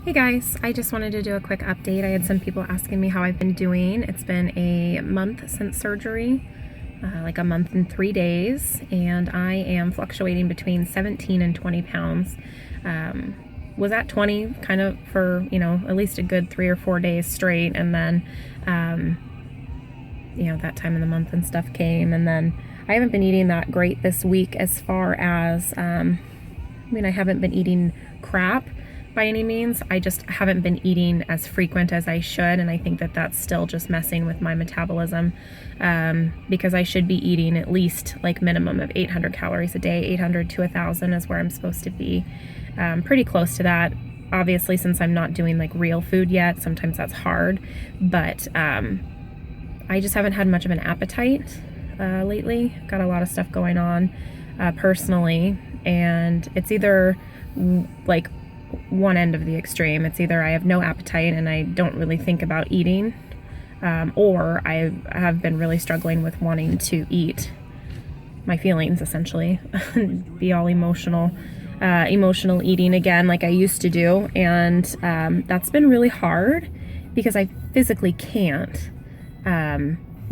Hey guys, I just wanted to do a quick update. I had some people asking me how I've been doing. It's been a month since surgery, like a month and 3 days, and I am fluctuating between 17 and 20 pounds. Was at 20 kind of for, at least a good 3 or 4 days straight, and then, that time of the month and stuff came, and then I haven't been eating that great this week as far as, I haven't been eating crap by any means. I just haven't been eating as frequent as I should, and I think that that's still just messing with my metabolism, because I should be eating at least like minimum of 800 calories a day. 800 to 1,000 is where I'm supposed to be. Pretty close to that. Obviously, since I'm not doing like real food yet, sometimes that's hard, but I just haven't had much of an appetite lately. Got a lot of stuff going on personally, and it's either like one end of the extreme. It's either I have no appetite and I don't really think about eating, or I have been really struggling with wanting to eat my feelings, essentially. Be all emotional eating again like I used to do, and that's been really hard because I physically can't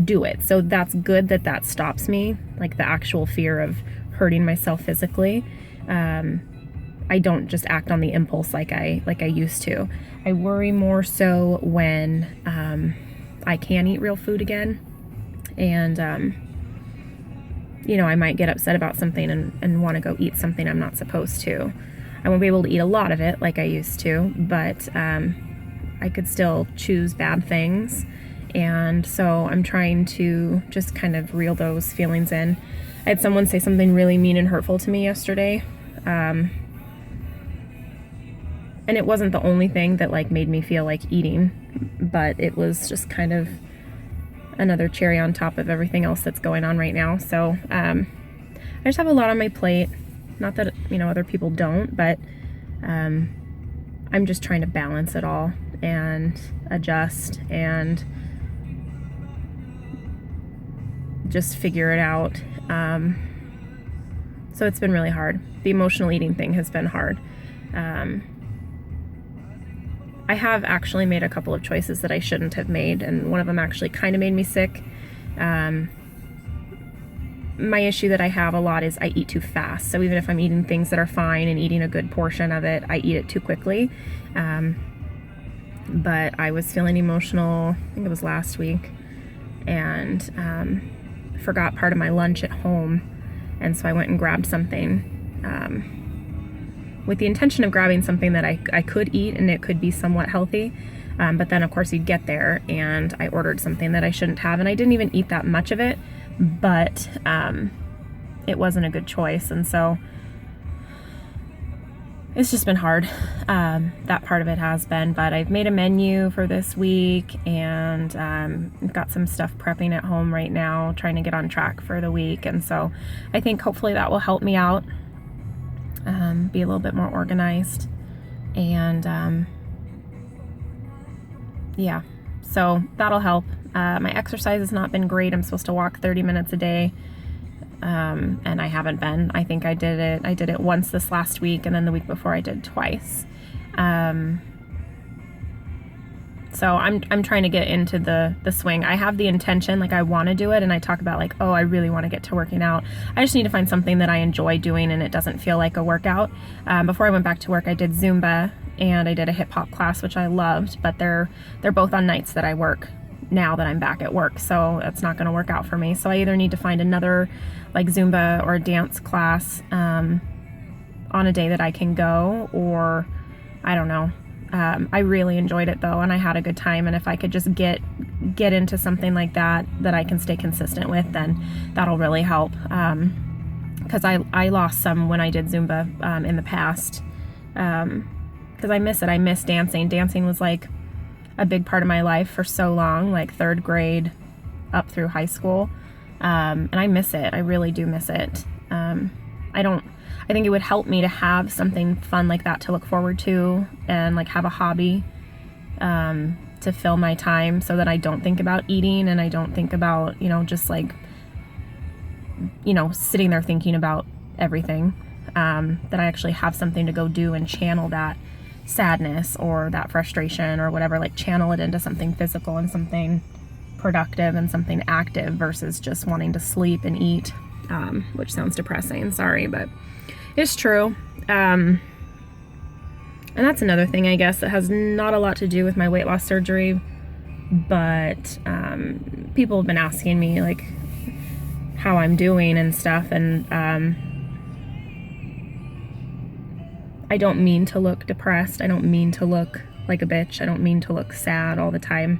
do it. So that's good that stops me, like the actual fear of hurting myself physically. I don't just act on the impulse like I used to. I worry more so when I can eat real food again, and I might get upset about something and want to go eat something I'm not supposed to. I won't be able to eat a lot of it like I used to, but I could still choose bad things, and so I'm trying to just kind of reel those feelings in. I had someone say something really mean and hurtful to me yesterday. And it wasn't the only thing that like made me feel like eating, but it was just kind of another cherry on top of everything else that's going on right now. So I just have a lot on my plate. Not that, other people don't, but I'm just trying to balance it all and adjust and just figure it out. So it's been really hard. The emotional eating thing has been hard. I have actually made a couple of choices that I shouldn't have made, and one of them actually kind of made me sick. My issue that I have a lot is I eat too fast. So even if I'm eating things that are fine and eating a good portion of it, I eat it too quickly. But I was feeling emotional, I think it was last week, and forgot part of my lunch at home. And so I went and grabbed something with the intention of grabbing something that I could eat and it could be somewhat healthy. But then, of course, you'd get there and I ordered something that I shouldn't have. And I didn't even eat that much of it, but it wasn't a good choice. And so it's just been hard. That part of it has been. But I've made a menu for this week, and I've got some stuff prepping at home right now, trying to get on track for the week. And so I think hopefully that will help me out. Be a little bit more organized, and yeah, so that'll help. My exercise has not been great. I'm supposed to walk 30 minutes a day, and I haven't been. I think I did it once this last week, and then the week before I did twice. So I'm trying to get into the swing. I have the intention, like I want to do it, and I talk about like, oh, I really want to get to working out. I just need to find something that I enjoy doing and it doesn't feel like a workout. Before I went back to work, I did Zumba and I did a hip hop class, which I loved, but they're both on nights that I work now that I'm back at work, so that's not going to work out for me. So I either need to find another like Zumba or dance class on a day that I can go, or I don't know. I really enjoyed it though, and I had a good time, and if I could just get into something like that I can stay consistent with, then that'll really help, because I lost some when I did Zumba in the past, because I miss it. I miss dancing. Dancing was like a big part of my life for so long, like third grade up through high school, and I miss it. I really do miss it. I think it would help me to have something fun like that to look forward to, and like have a hobby to fill my time, so that I don't think about eating and I don't think about, just like, sitting there thinking about everything, that I actually have something to go do and channel that sadness or that frustration or whatever, like channel it into something physical and something productive and something active versus just wanting to sleep and eat, which sounds depressing, sorry, but it's true. And that's another thing, I guess, that has not a lot to do with my weight loss surgery, but people have been asking me like how I'm doing and stuff, and I don't mean to look depressed. I don't mean to look like a bitch. I don't mean to look sad all the time.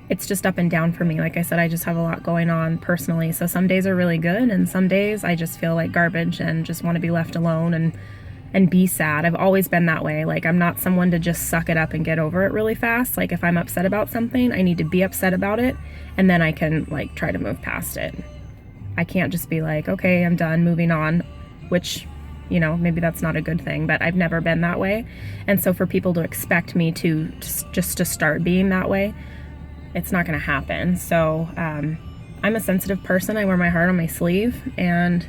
It's just up and down for me. Like I said, I just have a lot going on personally. So some days are really good, and some days I just feel like garbage and just want to be left alone and be sad. I've always been that way. Like, I'm not someone to just suck it up and get over it really fast. Like, if I'm upset about something, I need to be upset about it, and then I can like try to move past it. I can't just be like, okay, I'm done, moving on, which, you know, maybe that's not a good thing, but I've never been that way. And so for people to expect me to just to start being that way, it's not going to happen. So I'm a sensitive person. I wear my heart on my sleeve, and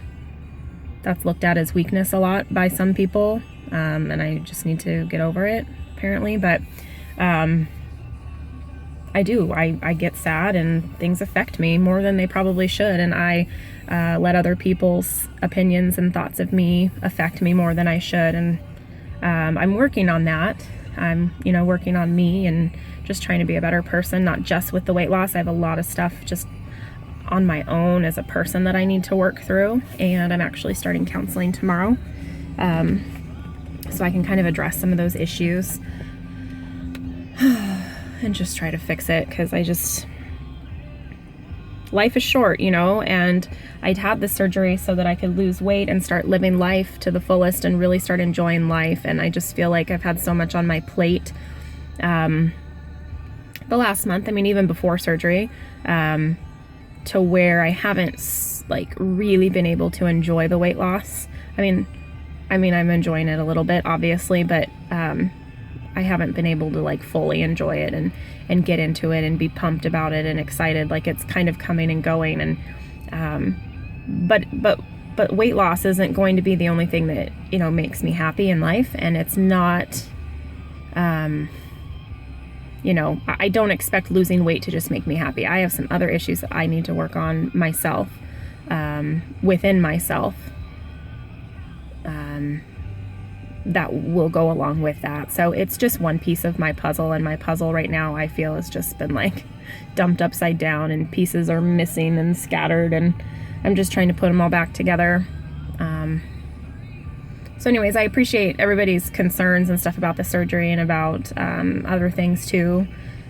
that's looked at as weakness a lot by some people, and I just need to get over it, apparently. But I do. I get sad, and things affect me more than they probably should, and I let other people's opinions and thoughts of me affect me more than I should, and I'm working on that. I'm, you know, working on me and just trying to be a better person, not just with the weight loss. I have a lot of stuff just on my own as a person that I need to work through, and I'm actually starting counseling tomorrow, so I can kind of address some of those issues and just try to fix it, because life is short, you know, and I'd had this surgery so that I could lose weight and start living life to the fullest and really start enjoying life. And I just feel like I've had so much on my plate the last month, I mean, even before surgery, to where I haven't like really been able to enjoy the weight loss. I mean, I'm enjoying it a little bit, obviously, but I haven't been able to like fully enjoy it and get into it and be pumped about it and excited. Like, it's kind of coming and going, and but weight loss isn't going to be the only thing that, you know, makes me happy in life. And it's not, you know, I don't expect losing weight to just make me happy. I have some other issues that I need to work on myself, within myself, that will go along with that. So it's just one piece of my puzzle, and my puzzle right now, I feel, has just been like dumped upside down, and pieces are missing and scattered, and I'm just trying to put them all back together. So anyways, I appreciate everybody's concerns and stuff about the surgery and about other things too.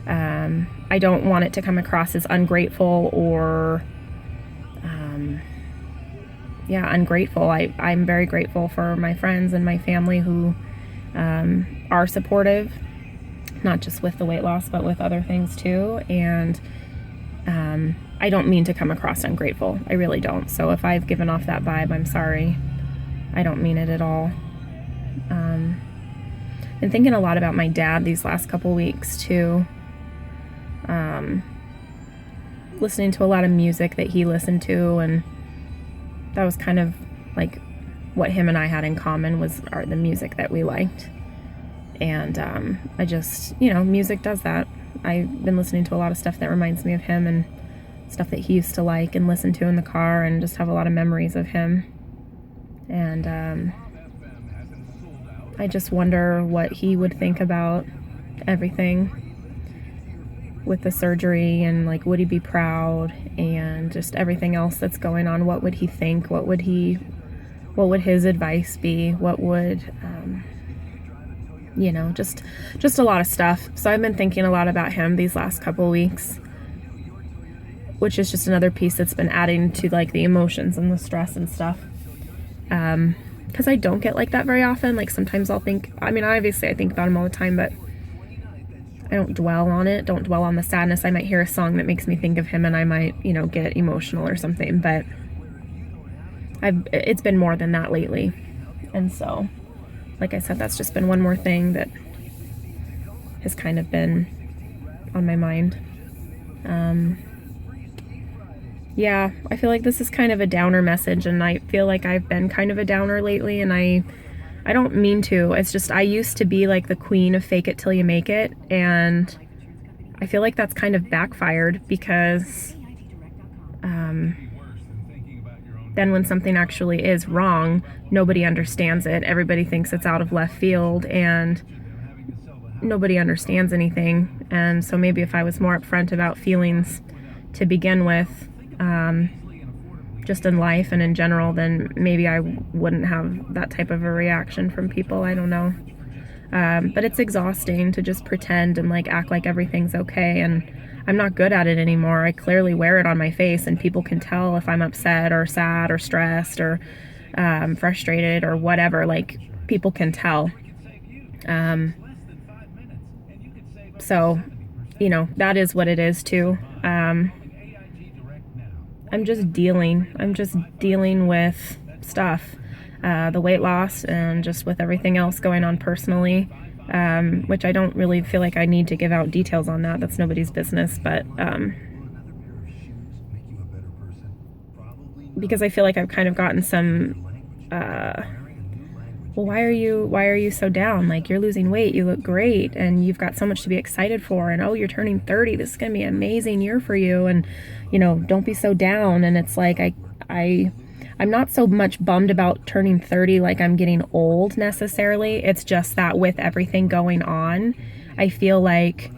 I don't want it to come across as ungrateful or ungrateful. I'm very grateful for my friends and my family who are supportive, not just with the weight loss, but with other things too. And I don't mean to come across ungrateful. I really don't. So if I've given off that vibe, I'm sorry. I don't mean it at all. Been thinking a lot about my dad these last couple weeks too. Listening to a lot of music that he listened to, and that was kind of like what him and I had in common, was the music that we liked. And I just, you know, music does that. I've been listening to a lot of stuff that reminds me of him, and stuff that he used to like and listen to in the car, and just have a lot of memories of him. And I just wonder what he would think about everything with the surgery, and like, would he be proud, and just everything else that's going on. What would he think? What would his advice be? What would, you know, just a lot of stuff. So I've been thinking a lot about him these last couple weeks, which is just another piece that's been adding to like the emotions and the stress and stuff. Because I don't get like that very often. Like, sometimes I'll think, I mean, obviously I think about him all the time, but I don't dwell on it. Don't dwell on the sadness. I might hear a song that makes me think of him, and I might, you know, get emotional or something, but it's been more than that lately. And so, like I said, that's just been one more thing that has kind of been on my mind. Yeah, I feel like this is kind of a downer message, and I feel like I've been kind of a downer lately, and I I don't mean to. It's just I used to be like the queen of fake it till you make it, and I feel like that's kind of backfired because then when something actually is wrong, nobody understands it. Everybody thinks it's out of left field, and nobody understands anything. And so maybe if I was more upfront about feelings to begin with, just in life and in general, then maybe I wouldn't have that type of a reaction from people. I don't know. But it's exhausting to just pretend and like act like everything's okay, and I'm not good at it anymore. I clearly wear it on my face, and people can tell if I'm upset or sad or stressed or frustrated or whatever. Like, people can tell. So, you know, that is what it is too. I'm just dealing with stuff, the weight loss and just with everything else going on personally, which I don't really feel like I need to give out details on that. That's nobody's business, but because I feel like I've kind of gotten some, well, why are you so down? Like, you're losing weight, you look great, and you've got so much to be excited for, and oh, you're turning 30, this is gonna be an amazing year for you, and you know, don't be so down. And it's like I'm not so much bummed about turning 30 like I'm getting old necessarily. It's just that with everything going on, I feel like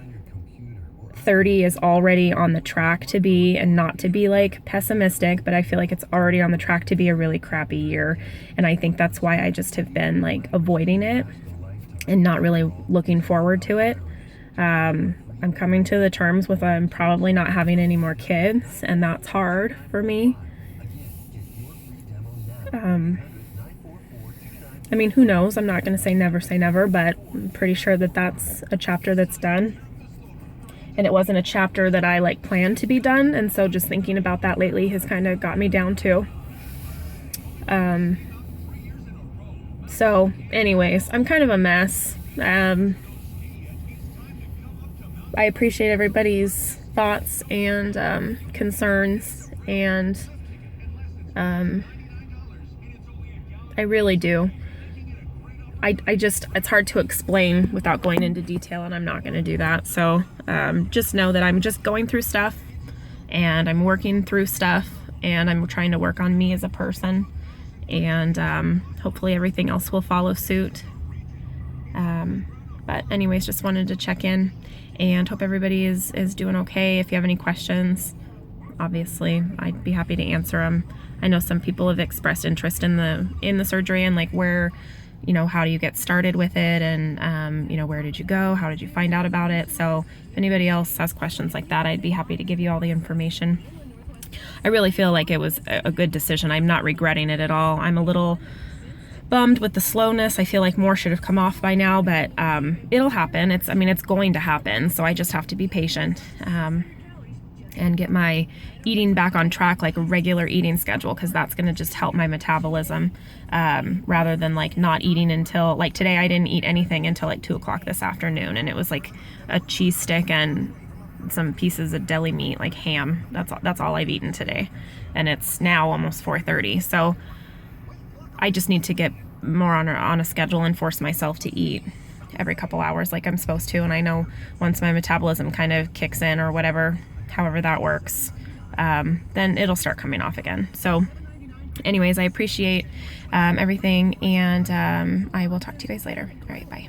30 is already on the track to be, and not to be like pessimistic, but I feel like it's already on the track to be a really crappy year. And I think that's why I just have been like avoiding it and not really looking forward to it. I'm coming to the terms with I'm probably not having any more kids, and that's hard for me. I mean, who knows? I'm not going to say never, but I'm pretty sure that that's a chapter that's done. And it wasn't a chapter that I like planned to be done, and so just thinking about that lately has kind of got me down too. So anyways, I'm kind of a mess. I appreciate everybody's thoughts and concerns, and I really do. I just, it's hard to explain without going into detail, and I'm not going to do that. So just know that I'm just going through stuff, and I'm working through stuff, and I'm trying to work on me as a person, and hopefully everything else will follow suit. But anyways, just wanted to check in and hope everybody is doing okay. If you have any questions, obviously I'd be happy to answer them. I know some people have expressed interest in the surgery, and like where, you know, how do you get started with it, and you know, where did you go, how did you find out about it? So if anybody else has questions like that, I'd be happy to give you all the information. I really feel like it was a good decision. I'm not regretting it at all. I'm a little bummed with the slowness. I feel like more should have come off by now, but it'll happen. It's going to happen. So I just have to be patient and get my eating back on track, like a regular eating schedule, because that's going to just help my metabolism, rather than like not eating until, like today I didn't eat anything until like 2 o'clock this afternoon, and it was like a cheese stick and some pieces of deli meat, like ham. That's all I've eaten today, and it's now almost 4:30. So I just need to get more on a schedule and force myself to eat every couple hours like I'm supposed to. And I know once my metabolism kind of kicks in, or whatever, however that works, then it'll start coming off again. So anyways, I appreciate everything, and I will talk to you guys later. All right, bye.